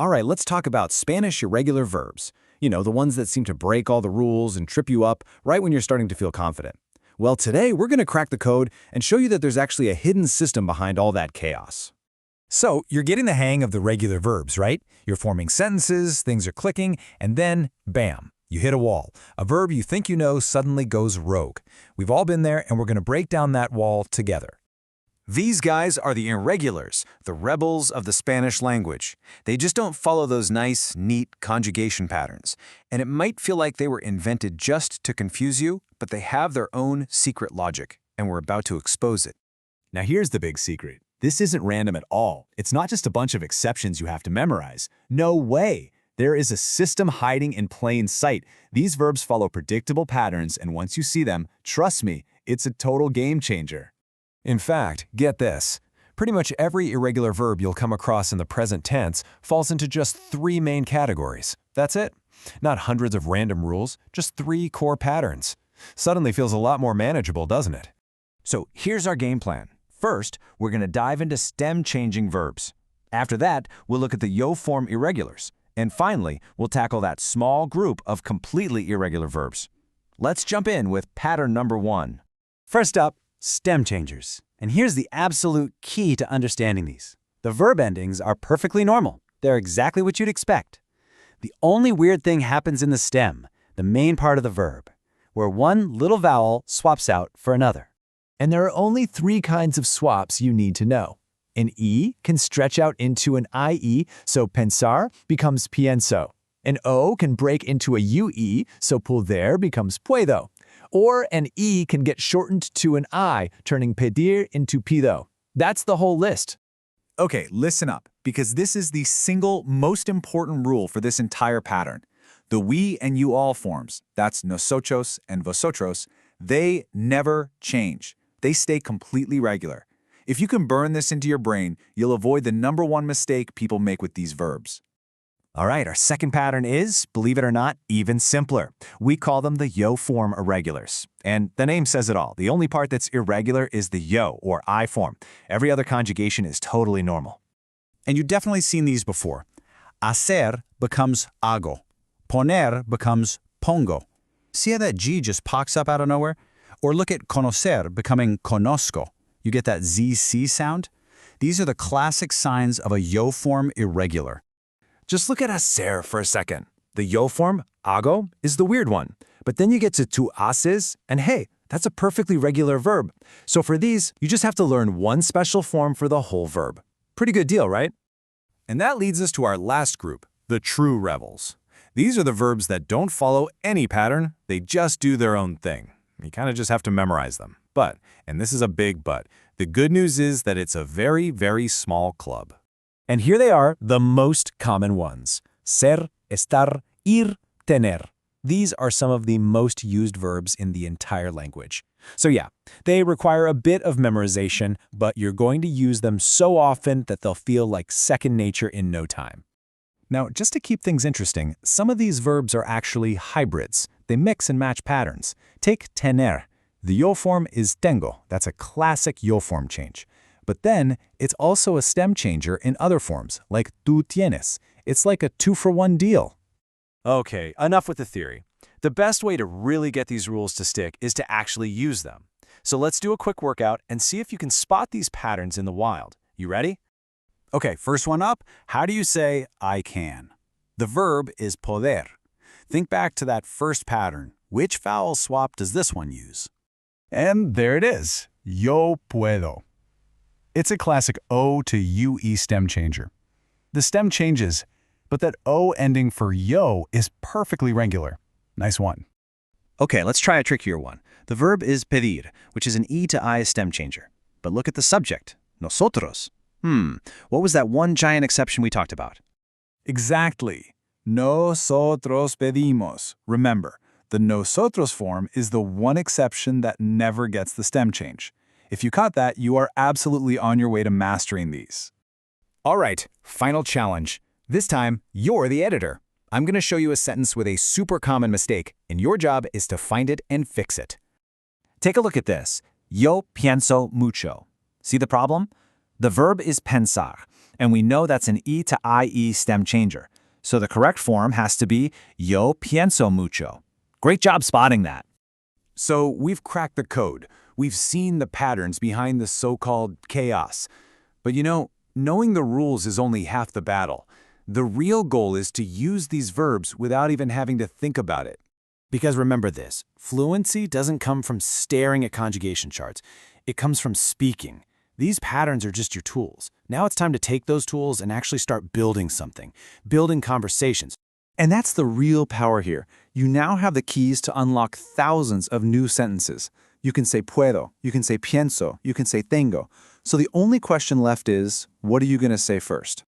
All right, let's talk about Spanish irregular verbs. You know, the ones that seem to break all the rules and trip you up right when you're starting to feel confident. Well, today we're going to crack the code and show you that there's actually a hidden system behind all that chaos. So, you're getting the hang of the regular verbs, right? You're forming sentences, things are clicking, and then, bam, you hit a wall. A verb you think you know suddenly goes rogue. We've all been there, and we're going to break down that wall together. These guys are the irregulars, the rebels of the Spanish language. They just don't follow those nice, neat conjugation patterns. And it might feel like they were invented just to confuse you, but they have their own secret logic, and we're about to expose it. Now here's the big secret. This isn't random at all. It's not just a bunch of exceptions you have to memorize. No way! There is a system hiding in plain sight. These verbs follow predictable patterns, and once you see them, trust me, it's a total game changer. In fact, get this. Pretty much every irregular verb you'll come across in the present tense falls into just 3 main categories. That's it. Not hundreds of random rules, just 3 core patterns. Suddenly feels a lot more manageable, doesn't it? So here's our game plan. First, we're going to dive into stem-changing verbs. After that, we'll look at the yo form irregulars. And finally, we'll tackle that small group of completely irregular verbs. Let's jump in with pattern number 1. First up, stem changers. And here's the absolute key to understanding these. The verb endings are perfectly normal. They're exactly what you'd expect. The only weird thing happens in the stem, the main part of the verb, where one little vowel swaps out for another. And there are only 3 kinds of swaps you need to know. An E can stretch out into an IE, so pensar becomes pienso. An O can break into a UE, so poder becomes puedo. Or an E can get shortened to an I, turning pedir into pido. That's the whole list. Okay, listen up, because this is the single most important rule for this entire pattern. The we and you all forms, that's nosotros and vosotros, they never change. They stay completely regular. If you can burn this into your brain, you'll avoid the #1 mistake people make with these verbs. All right, our second pattern is, believe it or not, even simpler. We call them the yo form irregulars. And the name says it all. The only part that's irregular is the yo, or I form. Every other conjugation is totally normal. And you've definitely seen these before. Hacer becomes hago. Poner becomes pongo. See how that G just pops up out of nowhere? Or look at conocer becoming conozco. You get that ZC sound? These are the classic signs of a yo form irregular. Just look at hacer for a second. The yo form, hago, is the weird one. But then you get to tu haces, and hey, that's a perfectly regular verb. So for these, you just have to learn one special form for the whole verb. Pretty good deal, right? And that leads us to our last group, the true rebels. These are the verbs that don't follow any pattern, they just do their own thing. You kind of just have to memorize them. But, and this is a big but, the good news is that it's a very, very small club. And here they are, the most common ones. Ser, estar, ir, tener. These are some of the most used verbs in the entire language. So yeah, they require a bit of memorization, but you're going to use them so often that they'll feel like second nature in no time. Now, just to keep things interesting, some of these verbs are actually hybrids. They mix and match patterns. Take tener. The yo form is tengo. That's a classic yo form change. But then, it's also a stem changer in other forms, like tú tienes. It's like a 2-for-1 deal. Okay, enough with the theory. The best way to really get these rules to stick is to actually use them. So let's do a quick workout and see if you can spot these patterns in the wild. You ready? Okay, first one up. How do you say I can? The verb is poder. Think back to that first pattern. Which vowel swap does this one use? And there it is, yo puedo. It's a classic O to UE stem changer. The stem changes, but that O ending for yo is perfectly regular. Nice one. Okay, let's try a trickier one. The verb is pedir, which is an E to I stem changer. But look at the subject, nosotros. What was that one giant exception we talked about? Exactly. Nosotros pedimos. Remember, the nosotros form is the one exception that never gets the stem change. If you caught that, you are absolutely on your way to mastering these. All right, final challenge. This time, you're the editor. I'm going to show you a sentence with a super common mistake, and your job is to find it and fix it. Take a look at this. Yo pienso mucho. See the problem? The verb is pensar, And we know that's an E to IE stem changer. So the correct form has to be yo pienso mucho. Great job spotting that. So we've cracked the code. We've seen the patterns behind the so-called chaos. But knowing the rules is only half the battle. The real goal is to use these verbs without even having to think about it. Because remember this, fluency doesn't come from staring at conjugation charts. It comes from speaking. These patterns are just your tools. Now it's time to take those tools and actually start building something, building conversations. And that's the real power here. You now have the keys to unlock thousands of new sentences. You can say puedo, you can say pienso, you can say tengo. So the only question left is, what are you going to say first?